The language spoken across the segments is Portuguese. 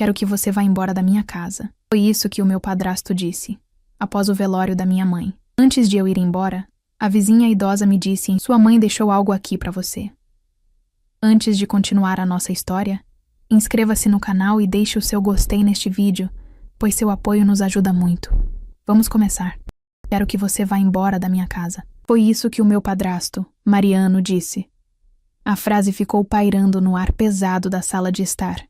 Quero que você vá embora da minha casa. Foi isso que o meu padrasto disse, após o velório da minha mãe. Antes de eu ir embora, a vizinha idosa me disse: sua mãe deixou algo aqui para você. Antes de continuar a nossa história, inscreva-se no canal e deixe o seu gostei neste vídeo, pois seu apoio nos ajuda muito. Vamos começar. Quero que você vá embora da minha casa. Foi isso que o meu padrasto, Mariano, disse. A frase ficou pairando no ar pesado da sala de estar,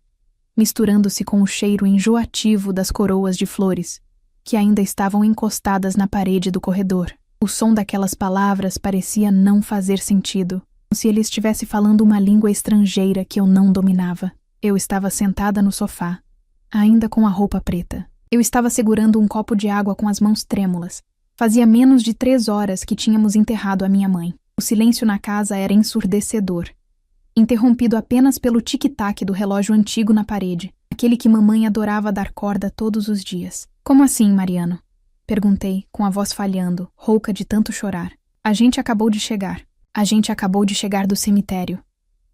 misturando-se com o cheiro enjoativo das coroas de flores, que ainda estavam encostadas na parede do corredor. O som daquelas palavras parecia não fazer sentido, como se ele estivesse falando uma língua estrangeira que eu não dominava. Eu estava sentada no sofá, ainda com a roupa preta. Eu estava segurando um copo de água com as mãos trêmulas. Fazia menos de 3 horas que tínhamos enterrado a minha mãe. O silêncio na casa era ensurdecedor, interrompido apenas pelo tic-tac do relógio antigo na parede, aquele que mamãe adorava dar corda todos os dias. Como assim, Mariano? Perguntei, com a voz falhando, rouca de tanto chorar. A gente acabou de chegar. A gente acabou de chegar do cemitério.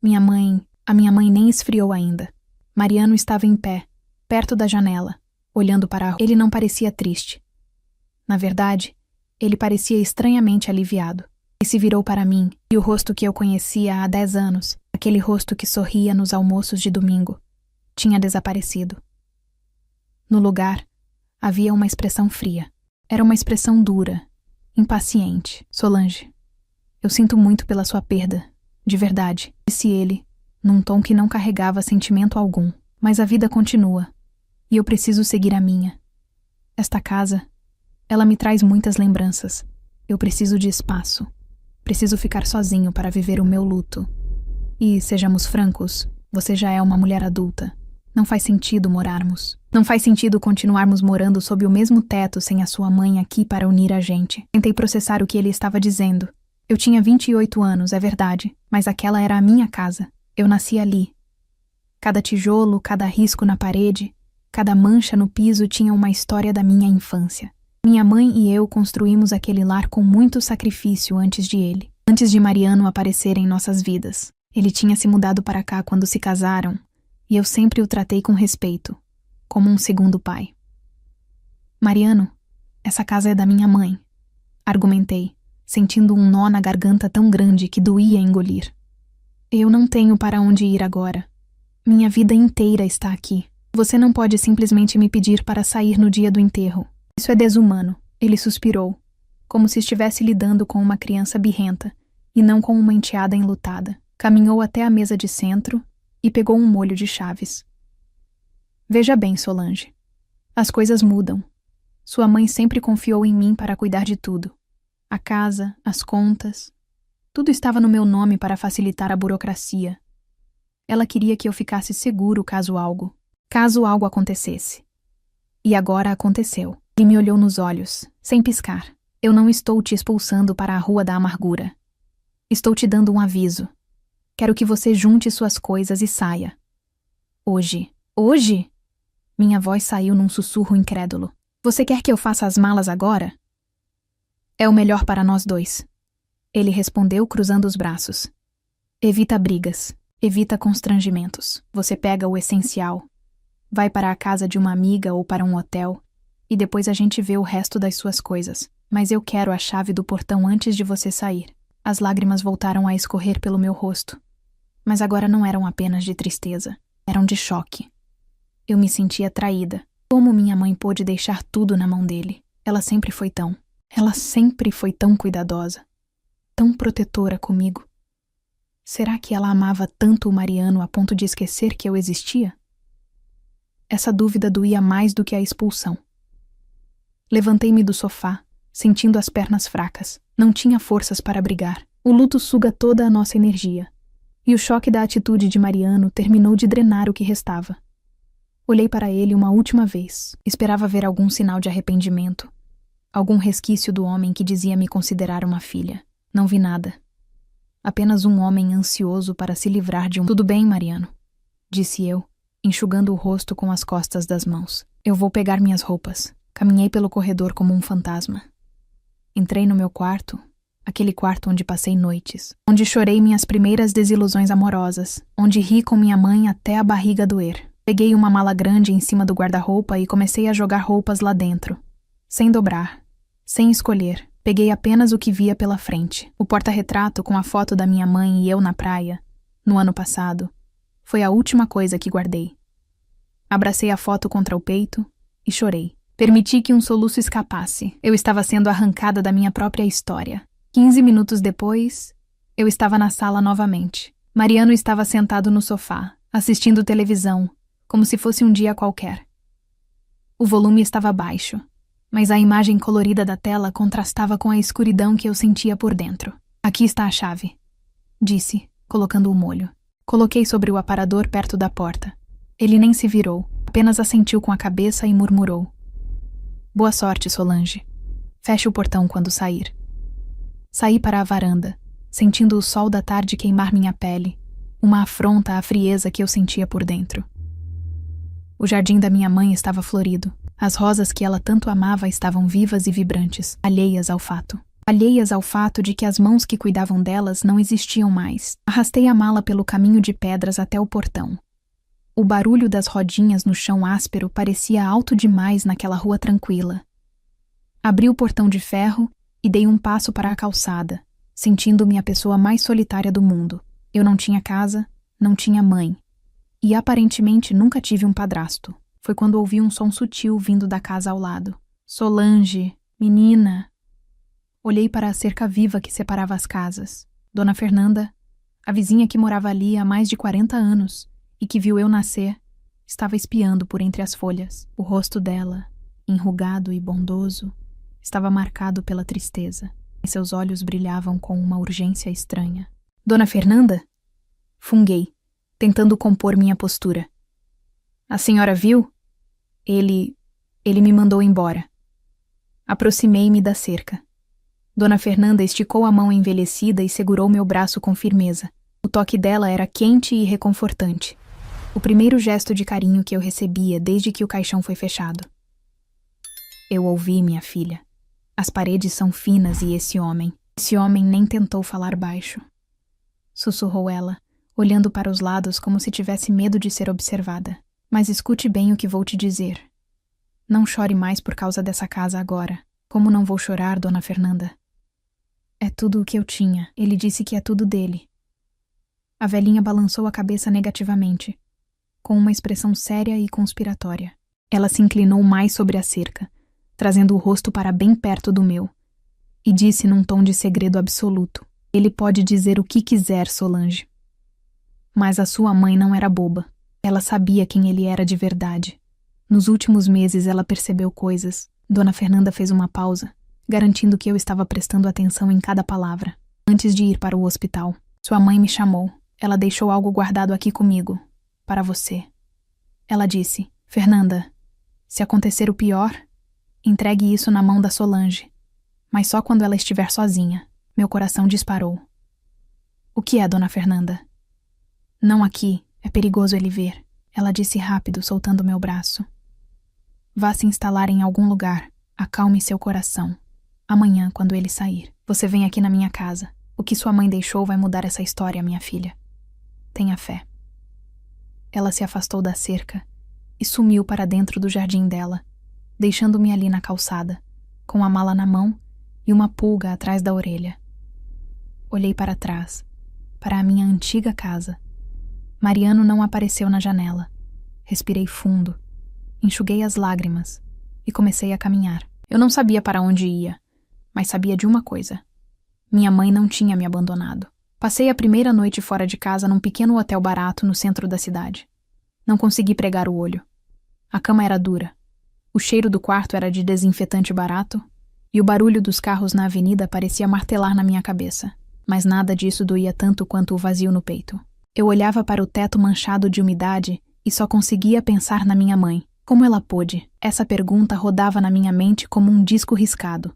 A minha mãe nem esfriou ainda. Mariano estava em pé, perto da janela, olhando para a rua. Ele não parecia triste. Na verdade, ele parecia estranhamente aliviado. E se virou para mim, e o rosto que eu conhecia há 10 anos, aquele rosto que sorria nos almoços de domingo, tinha desaparecido. No lugar, havia uma expressão fria. Era uma expressão dura, impaciente. Solange, eu sinto muito pela sua perda, de verdade, disse ele, num tom que não carregava sentimento algum. Mas a vida continua, e eu preciso seguir a minha. Esta casa, ela me traz muitas lembranças. Eu preciso de espaço. Preciso ficar sozinho para viver o meu luto. E, sejamos francos, você já é uma mulher adulta. Não faz sentido morarmos. Não faz sentido continuarmos morando sob o mesmo teto sem a sua mãe aqui para unir a gente. Tentei processar o que ele estava dizendo. Eu tinha 28 anos, é verdade, mas aquela era a minha casa. Eu nasci ali. Cada tijolo, cada risco na parede, cada mancha no piso tinha uma história da minha infância. Minha mãe e eu construímos aquele lar com muito sacrifício antes de ele. Antes de Mariano aparecer em nossas vidas. Ele tinha se mudado para cá quando se casaram, e eu sempre o tratei com respeito, como um segundo pai. Mariano, essa casa é da minha mãe, argumentei, sentindo um nó na garganta tão grande que doía engolir. Eu não tenho para onde ir agora. Minha vida inteira está aqui. Você não pode simplesmente me pedir para sair no dia do enterro. Isso é desumano, ele suspirou, como se estivesse lidando com uma criança birrenta e não com uma enteada enlutada. Caminhou até a mesa de centro e pegou um molho de chaves. Veja bem, Solange. As coisas mudam. Sua mãe sempre confiou em mim para cuidar de tudo. A casa, as contas. Tudo estava no meu nome para facilitar a burocracia. Ela queria que eu ficasse seguro caso algo acontecesse. E agora aconteceu. Ele me olhou nos olhos, sem piscar. Eu não estou te expulsando para a Rua da Amargura. Estou te dando um aviso. Quero que você junte suas coisas e saia. Hoje. Hoje? Minha voz saiu num sussurro incrédulo. Você quer que eu faça as malas agora? É o melhor para nós dois. Ele respondeu cruzando os braços. Evita brigas. Evita constrangimentos. Você pega o essencial. Vai para a casa de uma amiga ou para um hotel. E depois a gente vê o resto das suas coisas. Mas eu quero a chave do portão antes de você sair. As lágrimas voltaram a escorrer pelo meu rosto. Mas agora não eram apenas de tristeza. Eram de choque. Eu me sentia traída. Como minha mãe pôde deixar tudo na mão dele? Ela sempre foi tão cuidadosa. Tão protetora comigo. Será que ela amava tanto o Mariano a ponto de esquecer que eu existia? Essa dúvida doía mais do que a expulsão. Levantei-me do sofá, sentindo as pernas fracas. Não tinha forças para brigar. O luto suga toda a nossa energia. E o choque da atitude de Mariano terminou de drenar o que restava. Olhei para ele uma última vez. Esperava ver algum sinal de arrependimento. Algum resquício do homem que dizia me considerar uma filha. Não vi nada. Apenas um homem ansioso para se livrar de um... Tudo bem, Mariano, disse eu, enxugando o rosto com as costas das mãos. Eu vou pegar minhas roupas. Caminhei pelo corredor como um fantasma. Entrei no meu quarto, aquele quarto onde passei noites, onde chorei minhas primeiras desilusões amorosas, onde ri com minha mãe até a barriga doer. Peguei uma mala grande em cima do guarda-roupa e comecei a jogar roupas lá dentro. Sem dobrar, sem escolher, peguei apenas o que via pela frente. O porta-retrato com a foto da minha mãe e eu na praia, no ano passado, foi a última coisa que guardei. Abracei a foto contra o peito e chorei. Permiti que um soluço escapasse. Eu estava sendo arrancada da minha própria história. 15 minutos depois, eu estava na sala novamente. Mariano estava sentado no sofá, assistindo televisão, como se fosse um dia qualquer. O volume estava baixo, mas a imagem colorida da tela contrastava com a escuridão que eu sentia por dentro. Aqui está a chave, disse, colocando o molho. Coloquei sobre o aparador perto da porta. Ele nem se virou, apenas assentiu com a cabeça e murmurou: Boa sorte, Solange. Feche o portão quando sair. Saí para a varanda, sentindo o sol da tarde queimar minha pele, uma afronta à frieza que eu sentia por dentro. O jardim da minha mãe estava florido. As rosas que ela tanto amava estavam vivas e vibrantes, alheias ao fato. Alheias ao fato de que as mãos que cuidavam delas não existiam mais. Arrastei a mala pelo caminho de pedras até o portão. O barulho das rodinhas no chão áspero parecia alto demais naquela rua tranquila. Abri o portão de ferro e dei um passo para a calçada, sentindo-me a pessoa mais solitária do mundo. Eu não tinha casa, não tinha mãe. E aparentemente nunca tive um padrasto. Foi quando ouvi um som sutil vindo da casa ao lado. Solange, menina. Olhei para a cerca viva que separava as casas. Dona Fernanda, a vizinha que morava ali há mais de 40 anos e que viu eu nascer, estava espiando por entre as folhas. O rosto dela, enrugado e bondoso, estava marcado pela tristeza, e seus olhos brilhavam com uma urgência estranha. Dona Fernanda? Funguei, tentando compor minha postura. A senhora viu? Ele me mandou embora. Aproximei-me da cerca. Dona Fernanda esticou a mão envelhecida e segurou meu braço com firmeza. O toque dela era quente e reconfortante. O primeiro gesto de carinho que eu recebia desde que o caixão foi fechado. Eu ouvi, minha filha. As paredes são finas e esse homem nem tentou falar baixo. Sussurrou ela, olhando para os lados como se tivesse medo de ser observada. Mas escute bem o que vou te dizer. Não chore mais por causa dessa casa agora. Como não vou chorar, Dona Fernanda? É tudo o que eu tinha. Ele disse que é tudo dele. A velhinha balançou a cabeça negativamente, com uma expressão séria e conspiratória. Ela se inclinou mais sobre a cerca, trazendo o rosto para bem perto do meu, e disse num tom de segredo absoluto: Ele pode dizer o que quiser, Solange. Mas a sua mãe não era boba. Ela sabia quem ele era de verdade. Nos últimos meses ela percebeu coisas. Dona Fernanda fez uma pausa, garantindo que eu estava prestando atenção em cada palavra. Antes de ir para o hospital, sua mãe me chamou. Ela deixou algo guardado aqui comigo. Para você. Ela disse: Fernanda, se acontecer o pior, entregue isso na mão da Solange. Mas só quando ela estiver sozinha. Meu coração disparou. O que é, Dona Fernanda? Não aqui. É perigoso ele ver. Ela disse rápido, soltando meu braço. Vá se instalar em algum lugar. Acalme seu coração. Amanhã, quando ele sair, você vem aqui na minha casa. O que sua mãe deixou vai mudar essa história, minha filha. Tenha fé. Ela se afastou da cerca e sumiu para dentro do jardim dela, deixando-me ali na calçada, com a mala na mão e uma pulga atrás da orelha. Olhei para trás, para a minha antiga casa. Mariano não apareceu na janela. Respirei fundo, enxuguei as lágrimas e comecei a caminhar. Eu não sabia para onde ia, mas sabia de uma coisa. Minha mãe não tinha me abandonado. Passei a primeira noite fora de casa num pequeno hotel barato no centro da cidade. Não consegui pregar o olho. A cama era dura. O cheiro do quarto era de desinfetante barato e o barulho dos carros na avenida parecia martelar na minha cabeça. Mas nada disso doía tanto quanto o vazio no peito. Eu olhava para o teto manchado de umidade e só conseguia pensar na minha mãe. Como ela pôde? Essa pergunta rodava na minha mente como um disco riscado.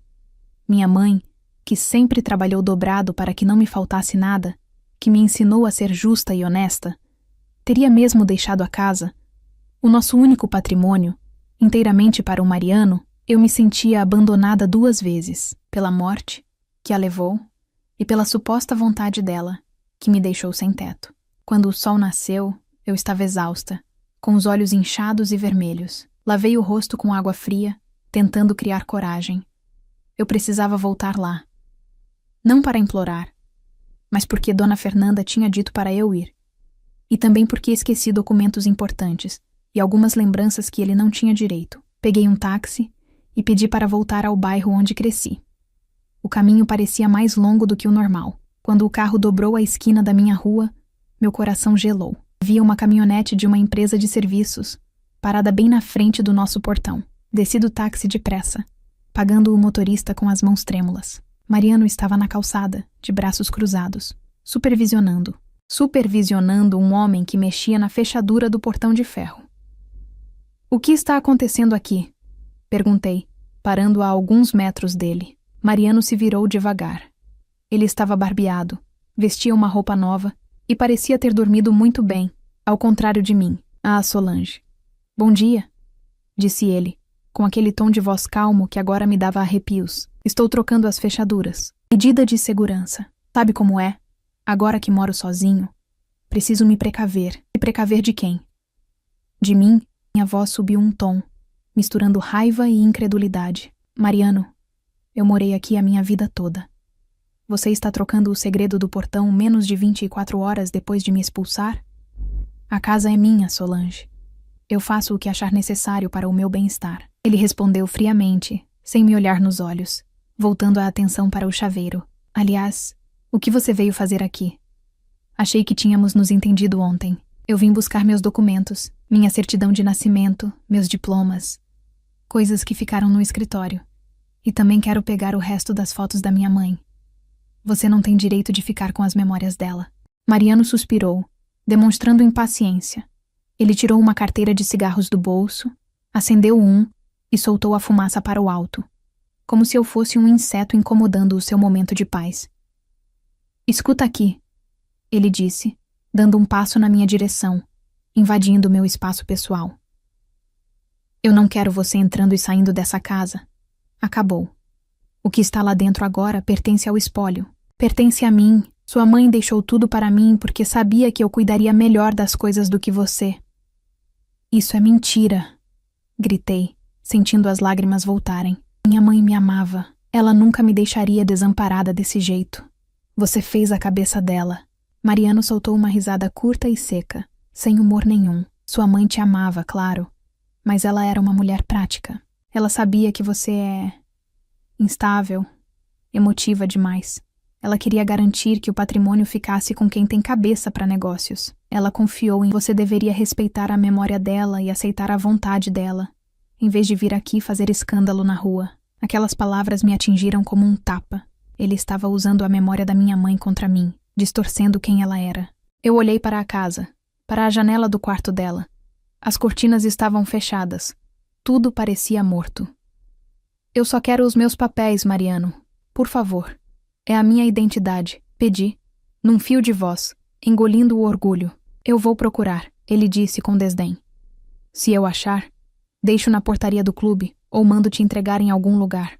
Minha mãe, que sempre trabalhou dobrado para que não me faltasse nada, que me ensinou a ser justa e honesta, teria mesmo deixado a casa, o nosso único patrimônio, inteiramente para o Mariano. Eu me sentia abandonada 2 vezes, pela morte, que a levou, e pela suposta vontade dela, que me deixou sem teto. Quando o sol nasceu, eu estava exausta, com os olhos inchados e vermelhos. Lavei o rosto com água fria, tentando criar coragem. Eu precisava voltar lá. Não para implorar, mas porque Dona Fernanda tinha dito para eu ir. E também porque esqueci documentos importantes e algumas lembranças que ele não tinha direito. Peguei um táxi e pedi para voltar ao bairro onde cresci. O caminho parecia mais longo do que o normal. Quando o carro dobrou a esquina da minha rua, meu coração gelou. Via uma caminhonete de uma empresa de serviços, parada bem na frente do nosso portão. Desci do táxi depressa, pagando o motorista com as mãos trêmulas. Mariano estava na calçada, de braços cruzados, supervisionando um homem que mexia na fechadura do portão de ferro. "O que está acontecendo aqui?" perguntei, parando a alguns metros dele. Mariano se virou devagar. Ele estava barbeado, vestia uma roupa nova e parecia ter dormido muito bem, ao contrário de mim. "Ah, Solange. Bom dia", disse ele, com aquele tom de voz calmo que agora me dava arrepios. "Estou trocando as fechaduras. Medida de segurança. Sabe como é? Agora que moro sozinho, preciso me precaver." "Me precaver de quem?" "De mim." Minha voz subiu um tom, misturando raiva e incredulidade. "Mariano, eu morei aqui a minha vida toda. Você está trocando o segredo do portão menos de 24 horas depois de me expulsar? A casa é minha, Solange. Eu faço o que achar necessário para o meu bem-estar." Ele respondeu friamente, sem me olhar nos olhos, voltando a atenção para o chaveiro. "Aliás, o que você veio fazer aqui? Achei que tínhamos nos entendido ontem. Eu vim buscar meus documentos, minha certidão de nascimento, meus diplomas, coisas que ficaram no escritório. E também quero pegar o resto das fotos da minha mãe. Você não tem direito de ficar com as memórias dela." Mariano suspirou, demonstrando impaciência. Ele tirou uma carteira de cigarros do bolso, acendeu um e soltou a fumaça para o alto, como se eu fosse um inseto incomodando o seu momento de paz. "Escuta aqui", ele disse, dando um passo na minha direção, invadindo meu espaço pessoal. "Eu não quero você entrando e saindo dessa casa. Acabou. O que está lá dentro agora pertence ao espólio. Pertence a mim. Sua mãe deixou tudo para mim porque sabia que eu cuidaria melhor das coisas do que você." "Isso é mentira", gritei, sentindo as lágrimas voltarem. "Minha mãe me amava. Ela nunca me deixaria desamparada desse jeito. Você fez a cabeça dela." Mariano soltou uma risada curta e seca, sem humor nenhum. "Sua mãe te amava, claro, mas ela era uma mulher prática. Ela sabia que você é instável, emotiva demais. Ela queria garantir que o patrimônio ficasse com quem tem cabeça para negócios. Ela confiou em você deveria respeitar a memória dela e aceitar a vontade dela, em vez de vir aqui fazer escândalo na rua." Aquelas palavras me atingiram como um tapa. Ele estava usando a memória da minha mãe contra mim, distorcendo quem ela era. Eu olhei para a casa, para a janela do quarto dela. As cortinas estavam fechadas. Tudo parecia morto. "Eu só quero os meus papéis, Mariano. Por favor. É a minha identidade", pedi, num fio de voz, engolindo o orgulho. "Eu vou procurar", ele disse com desdém. "Se eu achar, deixo na portaria do clube ou mando te entregar em algum lugar.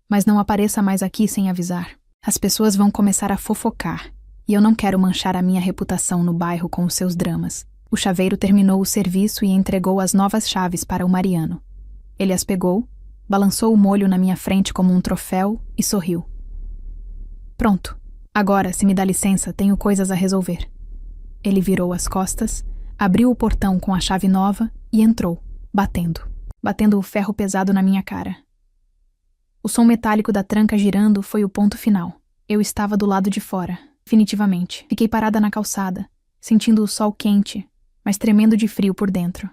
Mas não apareça mais aqui sem avisar. As pessoas vão começar a fofocar, e eu não quero manchar a minha reputação no bairro com os seus dramas." O chaveiro terminou o serviço e entregou as novas chaves para o Mariano. Ele as pegou, balançou o molho na minha frente como um troféu e sorriu. "Pronto. Agora, se me dá licença, tenho coisas a resolver." Ele virou as costas, abriu o portão com a chave nova e entrou, batendo o ferro pesado na minha cara. O som metálico da tranca girando foi o ponto final. Eu estava do lado de fora, definitivamente. Fiquei parada na calçada, sentindo o sol quente, mas tremendo de frio por dentro.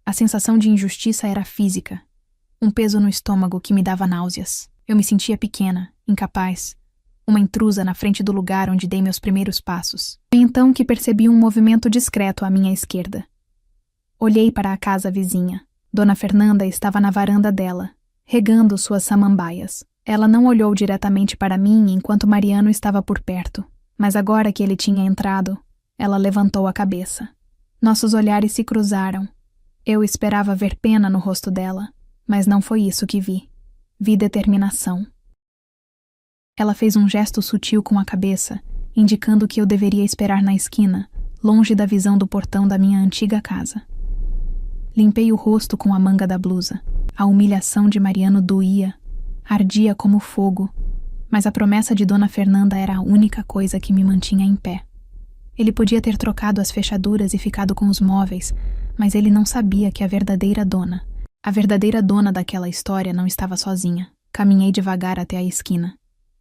A sensação de injustiça era física, um peso no estômago que me dava náuseas. Eu me sentia pequena, incapaz, uma intrusa na frente do lugar onde dei meus primeiros passos. Foi então que percebi um movimento discreto à minha esquerda. Olhei para a casa vizinha. Dona Fernanda estava na varanda dela, regando suas samambaias. Ela não olhou diretamente para mim enquanto Mariano estava por perto, mas agora que ele tinha entrado, ela levantou a cabeça. Nossos olhares se cruzaram. Eu esperava ver pena no rosto dela, mas não foi isso que vi. Vi determinação. Ela fez um gesto sutil com a cabeça, indicando que eu deveria esperar na esquina, longe da visão do portão da minha antiga casa. Limpei o rosto com a manga da blusa. A humilhação de Mariano doía, ardia como fogo, mas a promessa de Dona Fernanda era a única coisa que me mantinha em pé. Ele podia ter trocado as fechaduras e ficado com os móveis, mas ele não sabia que a verdadeira dona daquela história não estava sozinha. Caminhei devagar até a esquina,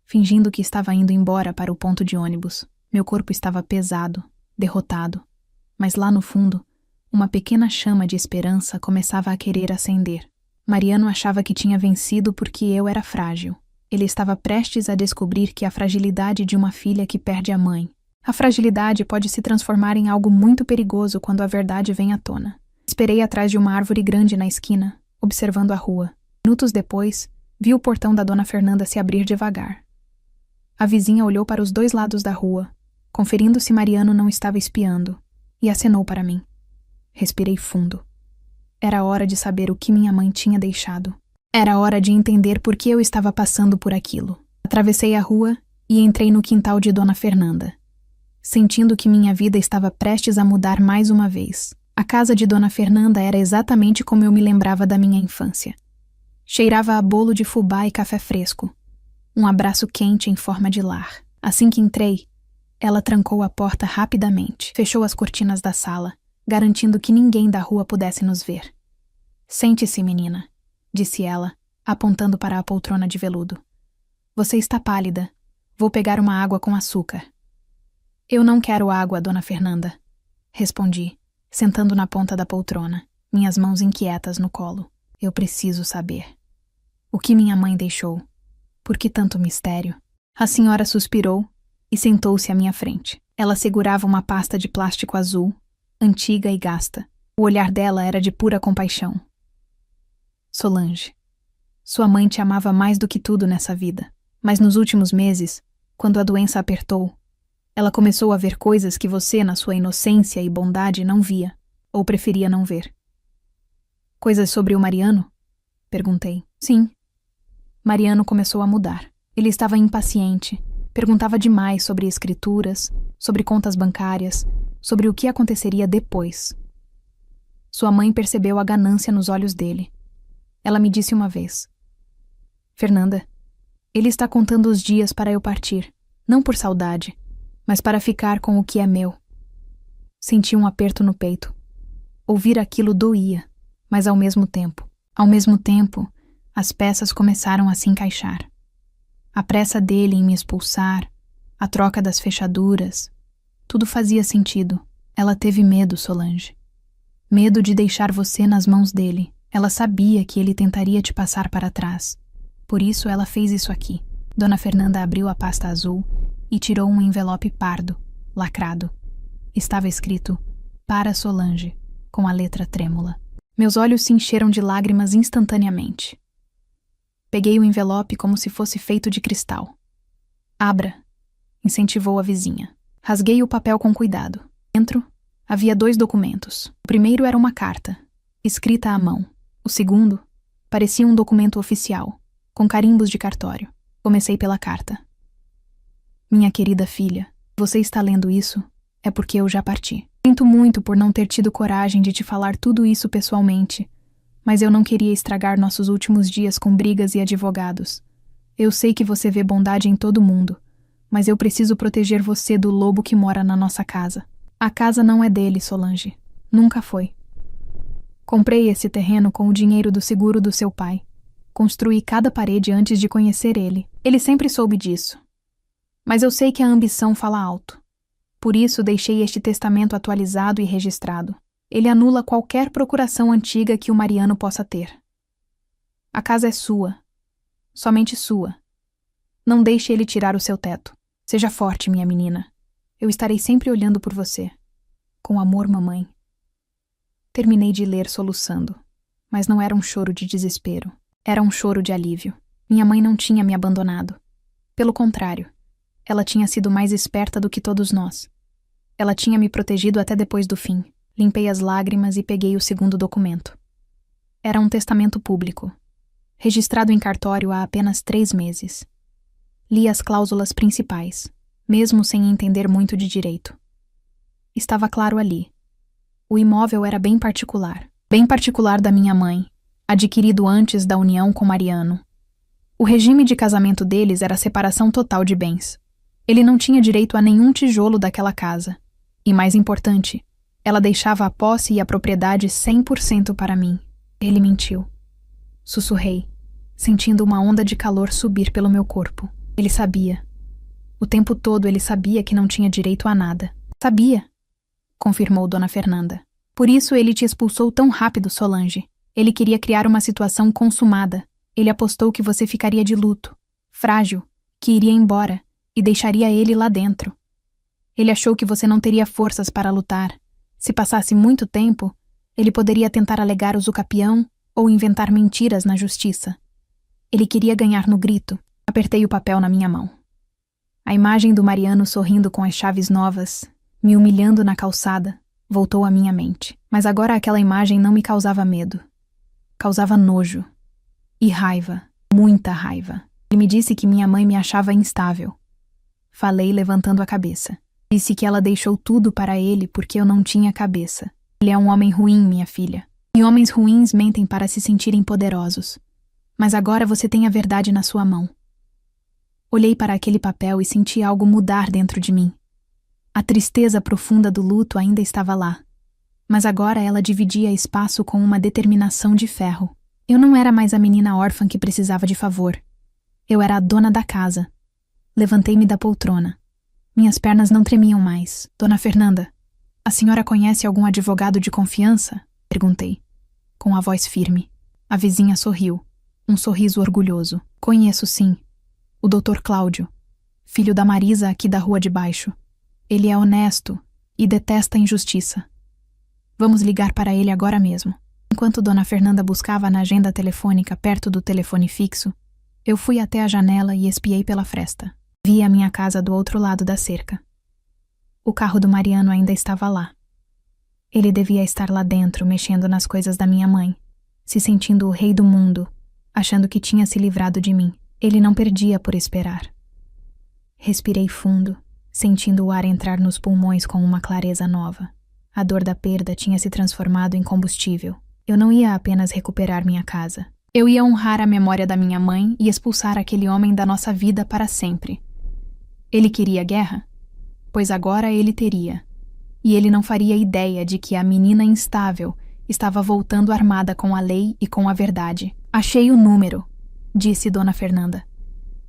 fingindo que estava indo embora para o ponto de ônibus. Meu corpo estava pesado, derrotado, mas lá no fundo, uma pequena chama de esperança começava a querer acender. Mariano achava que tinha vencido porque eu era frágil. Ele estava prestes a descobrir que a fragilidade de uma filha que perde a mãe. A fragilidade pode se transformar em algo muito perigoso quando a verdade vem à tona. Esperei atrás de uma árvore grande na esquina, observando a rua. Minutos depois, vi o portão da Dona Fernanda se abrir devagar. A vizinha olhou para os dois lados da rua, conferindo se Mariano não estava espiando, e acenou para mim. Respirei fundo. Era hora de saber o que minha mãe tinha deixado. Era hora de entender por que eu estava passando por aquilo. Atravessei a rua e entrei no quintal de Dona Fernanda, sentindo que minha vida estava prestes a mudar mais uma vez. A casa de Dona Fernanda era exatamente como eu me lembrava da minha infância. Cheirava a bolo de fubá e café fresco. Um abraço quente em forma de lar. Assim que entrei, ela trancou a porta rapidamente, fechou as cortinas da sala, garantindo que ninguém da rua pudesse nos ver. "Sente-se, menina", disse ela, apontando para a poltrona de veludo. "Você está pálida. Vou pegar uma água com açúcar." "Eu não quero água, Dona Fernanda", respondi, sentando na ponta da poltrona, minhas mãos inquietas no colo. "Eu preciso saber. O que minha mãe deixou? Por que tanto mistério?" A senhora suspirou e sentou-se à minha frente. Ela segurava uma pasta de plástico azul, antiga e gasta. O olhar dela era de pura compaixão. "Solange, sua mãe te amava mais do que tudo nessa vida, mas nos últimos meses, quando a doença apertou, ela começou a ver coisas que você, na sua inocência e bondade, não via, ou preferia não ver." "Coisas sobre o Mariano?" perguntei. "Sim." Mariano começou a mudar. Ele estava impaciente, perguntava demais sobre escrituras, sobre contas bancárias, sobre o que aconteceria depois. Sua mãe percebeu a ganância nos olhos dele. Ela me disse uma vez: "Fernanda, ele está contando os dias para eu partir, não por saudade, mas para ficar com o que é meu." Senti um aperto no peito. Ouvir aquilo doía, mas ao mesmo tempo, as peças começaram a se encaixar. A pressa dele em me expulsar, a troca das fechaduras, tudo fazia sentido. Ela teve medo, Solange. Medo de deixar você nas mãos dele. Ela sabia que ele tentaria te passar para trás. Por isso ela fez isso aqui. Dona Fernanda abriu a pasta azul e tirou um envelope pardo, lacrado. Estava escrito "Para Solange", com a letra trêmula. Meus olhos se encheram de lágrimas instantaneamente. Peguei o envelope como se fosse feito de cristal. "Abra", incentivou a vizinha. Rasguei o papel com cuidado. Dentro havia 2 documentos. O primeiro era uma carta, escrita à mão. O segundo parecia um documento oficial, com carimbos de cartório. Comecei pela carta. "Minha querida filha, você está lendo isso? É porque eu já parti. Sinto muito por não ter tido coragem de te falar tudo isso pessoalmente, mas eu não queria estragar nossos últimos dias com brigas e advogados. Eu sei que você vê bondade em todo mundo, mas eu preciso proteger você do lobo que mora na nossa casa. A casa não é dele, Solange. Nunca foi. Comprei esse terreno com o dinheiro do seguro do seu pai. Construí cada parede antes de conhecer ele. Ele sempre soube disso. Mas eu sei que a ambição fala alto. Por isso deixei este testamento atualizado e registrado. Ele anula qualquer procuração antiga que o Mariano possa ter. A casa é sua. Somente sua. Não deixe ele tirar o seu teto. Seja forte, minha menina. Eu estarei sempre olhando por você. Com amor, mamãe." Terminei de ler soluçando, mas não era um choro de desespero. Era um choro de alívio. Minha mãe não tinha me abandonado. Pelo contrário, ela tinha sido mais esperta do que todos nós. Ela tinha me protegido até depois do fim. Limpei as lágrimas e peguei o segundo documento. Era um testamento público, registrado em cartório há apenas 3 meses. Li as cláusulas principais, mesmo sem entender muito de direito. estava claro ali. O imóvel era bem particular da minha mãe, adquirido antes da união com Mariano. O regime de casamento deles era a separação total de bens. Ele não tinha direito a nenhum tijolo daquela casa. E mais importante, ela deixava a posse e a propriedade 100% para mim. Ele mentiu. Sussurrei, sentindo uma onda de calor subir pelo meu corpo. Ele sabia. O tempo todo ele sabia que não tinha direito a nada. Sabia, confirmou Dona Fernanda. Por isso ele te expulsou tão rápido, Solange. Ele queria criar uma situação consumada. Ele apostou que você ficaria de luto, frágil, que iria embora e deixaria ele lá dentro. Ele achou que você não teria forças para lutar. Se passasse muito tempo, ele poderia tentar alegar usucapião ou inventar mentiras na justiça. Ele queria ganhar no grito. Apertei o papel na minha mão. A imagem do Mariano sorrindo com as chaves novas, me humilhando na calçada, voltou à minha mente. Mas agora aquela imagem não me causava medo. Causava nojo. E raiva. Muita raiva. Ele me disse que minha mãe me achava instável. Falei levantando a cabeça. Disse que ela deixou tudo para ele porque eu não tinha cabeça. Ele é um homem ruim, minha filha. E homens ruins mentem para se sentirem poderosos. Mas agora você tem a verdade na sua mão. Olhei para aquele papel e senti algo mudar dentro de mim. A tristeza profunda do luto ainda estava lá. Mas agora ela dividia espaço com uma determinação de ferro. Eu não era mais a menina órfã que precisava de favor. Eu era a dona da casa. Levantei-me da poltrona. Minhas pernas não tremiam mais. Dona Fernanda, a senhora conhece algum advogado de confiança? Perguntei, com a voz firme. A vizinha sorriu, um sorriso orgulhoso. Conheço sim. O Dr. Cláudio, filho da Marisa aqui da rua de baixo. Ele é honesto e detesta a injustiça. Vamos ligar para ele agora mesmo. Enquanto Dona Fernanda buscava na agenda telefônica perto do telefone fixo, eu fui até a janela e espiei pela fresta. Vi a minha casa do outro lado da cerca. O carro do Mariano ainda estava lá. Ele devia estar lá dentro, mexendo nas coisas da minha mãe, se sentindo o rei do mundo, achando que tinha se livrado de mim. Ele não perdia por esperar. Respirei fundo, sentindo o ar entrar nos pulmões com uma clareza nova. A dor da perda tinha se transformado em combustível. Eu não ia apenas recuperar minha casa. Eu ia honrar a memória da minha mãe e expulsar aquele homem da nossa vida para sempre. Ele queria guerra? Pois agora ele teria. E ele não faria ideia de que a menina instável estava voltando armada com a lei e com a verdade. Achei o número, disse Dona Fernanda.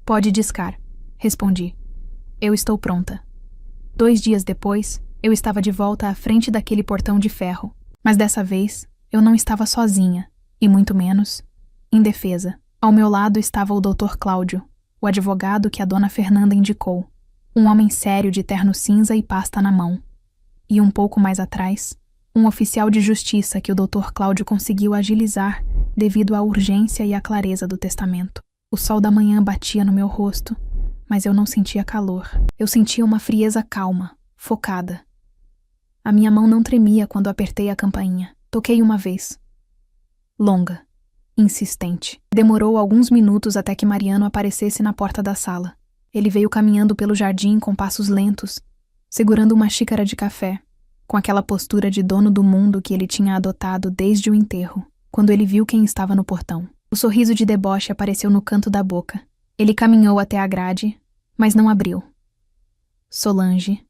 Pode discar, respondi. Eu estou pronta. 2 dias depois, eu estava de volta à frente daquele portão de ferro. Mas dessa vez, eu não estava sozinha, e muito menos indefesa. Ao meu lado estava o Dr. Cláudio, o advogado que a Dona Fernanda indicou, um homem sério de terno cinza e pasta na mão. E um pouco mais atrás, um oficial de justiça que o Dr. Cláudio conseguiu agilizar devido à urgência e à clareza do testamento. O sol da manhã batia no meu rosto, mas eu não sentia calor. Eu sentia uma frieza calma, focada. A minha mão não tremia quando apertei a campainha. Toquei uma vez. Longa, insistente. Demorou alguns minutos até que Mariano aparecesse na porta da sala. Ele veio caminhando pelo jardim com passos lentos, segurando uma xícara de café, com aquela postura de dono do mundo que ele tinha adotado desde o enterro, quando ele viu quem estava no portão. O sorriso de deboche apareceu no canto da boca. Ele caminhou até a grade, mas não abriu. Solange,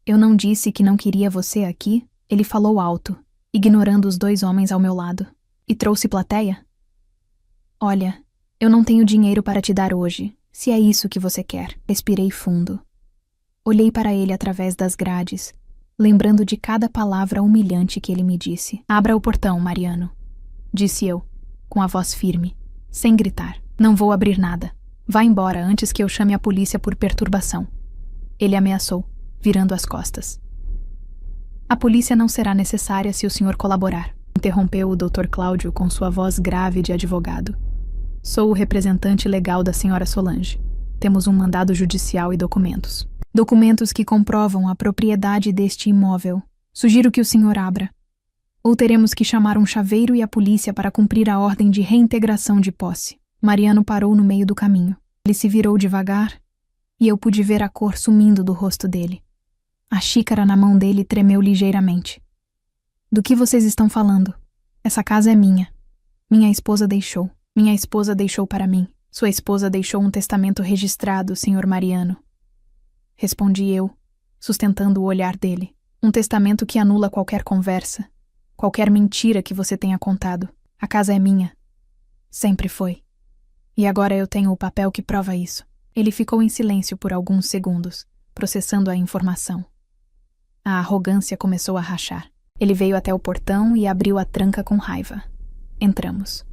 eu não disse que não queria você aqui? Ele falou alto, ignorando os 2 homens ao meu lado. E trouxe plateia? Olha, eu não tenho dinheiro para te dar hoje, se é isso que você quer. Respirei fundo. Olhei para ele através das grades, lembrando de cada palavra humilhante que ele me disse. Abra o portão, Mariano, disse eu, com a voz firme, sem gritar. Não vou abrir nada. Vá embora antes que eu chame a polícia por perturbação. Ele ameaçou, virando as costas. A polícia não será necessária se o senhor colaborar, interrompeu o Dr. Cláudio com sua voz grave de advogado. Sou o representante legal da senhora Solange. Temos um mandado judicial e documentos. Documentos que comprovam a propriedade deste imóvel. Sugiro que o senhor abra. Ou teremos que chamar um chaveiro e a polícia para cumprir a ordem de reintegração de posse. Mariano parou no meio do caminho. Ele se virou devagar e eu pude ver a cor sumindo do rosto dele. A xícara na mão dele tremeu ligeiramente. Do que vocês estão falando? Essa casa é minha. Minha esposa deixou. Minha esposa deixou para mim. Sua esposa deixou um testamento registrado, Sr. Mariano. Respondi eu, sustentando o olhar dele. Um testamento que anula qualquer conversa, qualquer mentira que você tenha contado. A casa é minha. Sempre foi. E agora eu tenho o papel que prova isso. Ele ficou em silêncio por alguns segundos, processando a informação. A arrogância começou a rachar. Ele veio até o portão e abriu a tranca com raiva. Entramos.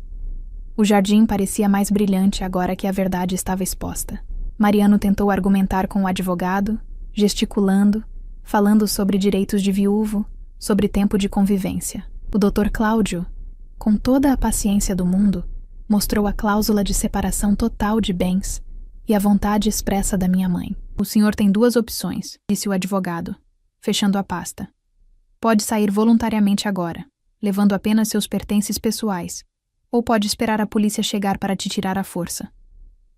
O jardim parecia mais brilhante agora que a verdade estava exposta. Mariano tentou argumentar com o advogado, gesticulando, falando sobre direitos de viúvo, sobre tempo de convivência. O Dr. Cláudio, com toda a paciência do mundo, mostrou a cláusula de separação total de bens e a vontade expressa da minha mãe. O senhor tem duas opções, disse o advogado, fechando a pasta. Pode sair voluntariamente agora, levando apenas seus pertences pessoais, ou pode esperar a polícia chegar para te tirar à força.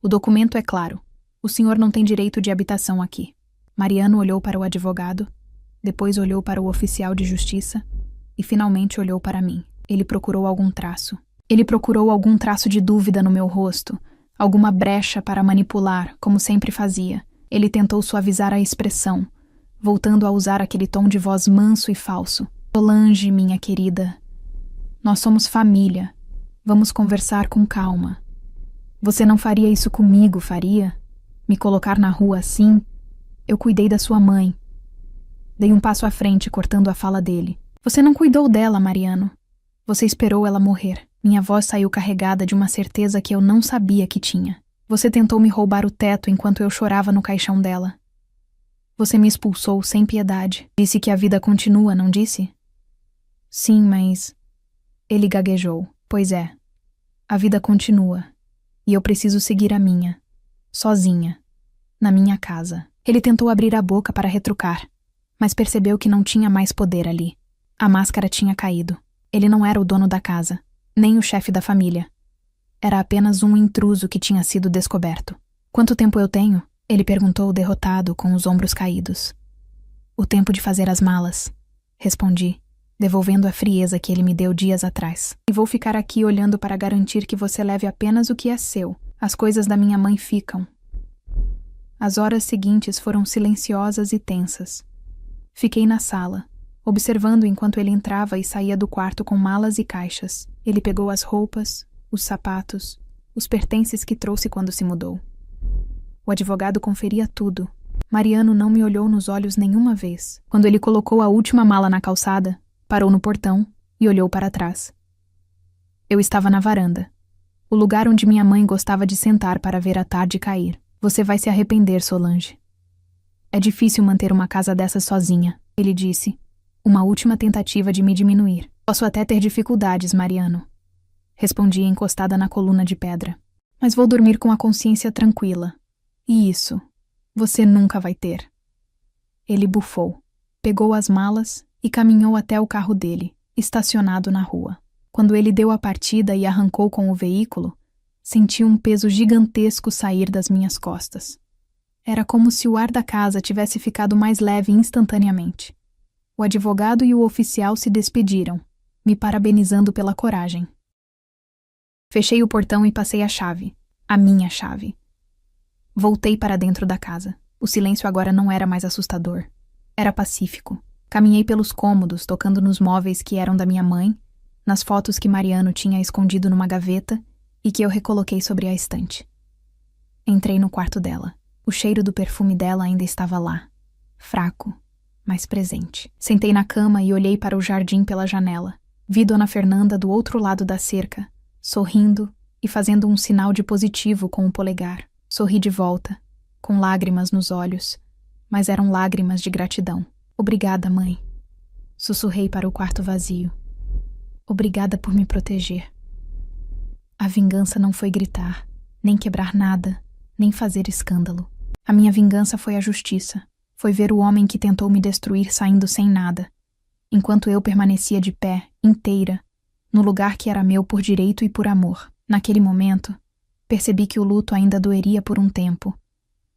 O documento é claro. O senhor não tem direito de habitação aqui. Mariano olhou para o advogado, depois olhou para o oficial de justiça e finalmente olhou para mim. Ele procurou algum traço. Ele procurou algum traço de dúvida no meu rosto, alguma brecha para manipular, como sempre fazia. Ele tentou suavizar a expressão, voltando a usar aquele tom de voz manso e falso. Solange, minha querida, nós somos família. Vamos conversar com calma. Você não faria isso comigo, faria? Me colocar na rua assim? Eu cuidei da sua mãe. Dei um passo à frente, cortando a fala dele. Você não cuidou dela, Mariano. Você esperou ela morrer. Minha voz saiu carregada de uma certeza que eu não sabia que tinha. Você tentou me roubar o teto enquanto eu chorava no caixão dela. Você me expulsou sem piedade. Disse que a vida continua, não disse? Sim, mas... Ele gaguejou. Pois é. A vida continua. E eu preciso seguir a minha. Sozinha. Na minha casa. Ele tentou abrir a boca para retrucar, mas percebeu que não tinha mais poder ali. A máscara tinha caído. Ele não era o dono da casa, nem o chefe da família. Era apenas um intruso que tinha sido descoberto. Quanto tempo eu tenho? Ele perguntou derrotado, com os ombros caídos. O tempo de fazer as malas, respondi, devolvendo a frieza que ele me deu dias atrás. E vou ficar aqui olhando para garantir que você leve apenas o que é seu. As coisas da minha mãe ficam. As horas seguintes foram silenciosas e tensas. Fiquei na sala, observando enquanto ele entrava e saía do quarto com malas e caixas. Ele pegou as roupas, os sapatos, os pertences que trouxe quando se mudou. O advogado conferia tudo. Mariano não me olhou nos olhos nenhuma vez. Quando ele colocou a última mala na calçada, parou no portão e olhou para trás. Eu estava na varanda, o lugar onde minha mãe gostava de sentar para ver a tarde cair. Você vai se arrepender, Solange. É difícil manter uma casa dessas sozinha, ele disse. Uma última tentativa de me diminuir. Posso até ter dificuldades, Mariano. Respondi encostada na coluna de pedra. Mas vou dormir com a consciência tranquila. E isso, você nunca vai ter. Ele bufou, pegou as malas e caminhou até o carro dele, estacionado na rua. Quando ele deu a partida e arrancou com o veículo, senti um peso gigantesco sair das minhas costas. Era como se o ar da casa tivesse ficado mais leve instantaneamente. O advogado e o oficial se despediram, me parabenizando pela coragem. Fechei o portão e passei a chave, a minha chave. Voltei para dentro da casa. O silêncio agora não era mais assustador. Era pacífico. Caminhei pelos cômodos, tocando nos móveis que eram da minha mãe, nas fotos que Mariano tinha escondido numa gaveta e que eu recoloquei sobre a estante. Entrei no quarto dela. O cheiro do perfume dela ainda estava lá, fraco, mas presente. Sentei na cama e olhei para o jardim pela janela. Vi Dona Fernanda do outro lado da cerca, sorrindo e fazendo um sinal de positivo com o polegar. Sorri de volta, com lágrimas nos olhos, mas eram lágrimas de gratidão. Obrigada, mãe. Sussurrei para o quarto vazio. Obrigada por me proteger. A vingança não foi gritar, nem quebrar nada, nem fazer escândalo. A minha vingança foi a justiça. Foi ver o homem que tentou me destruir saindo sem nada, enquanto eu permanecia de pé, inteira, no lugar que era meu por direito e por amor. Naquele momento, percebi que o luto ainda doeria por um tempo,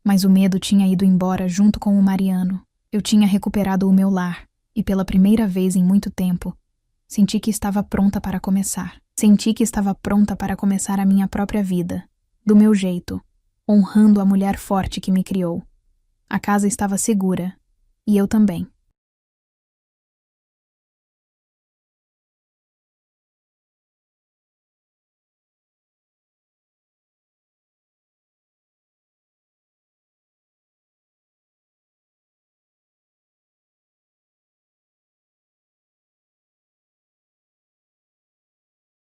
mas o medo tinha ido embora junto com o Mariano. Eu tinha recuperado o meu lar e, pela primeira vez em muito tempo, senti que estava pronta para começar. Senti que estava pronta para começar a minha própria vida, do meu jeito, honrando a mulher forte que me criou. A casa estava segura, e eu também.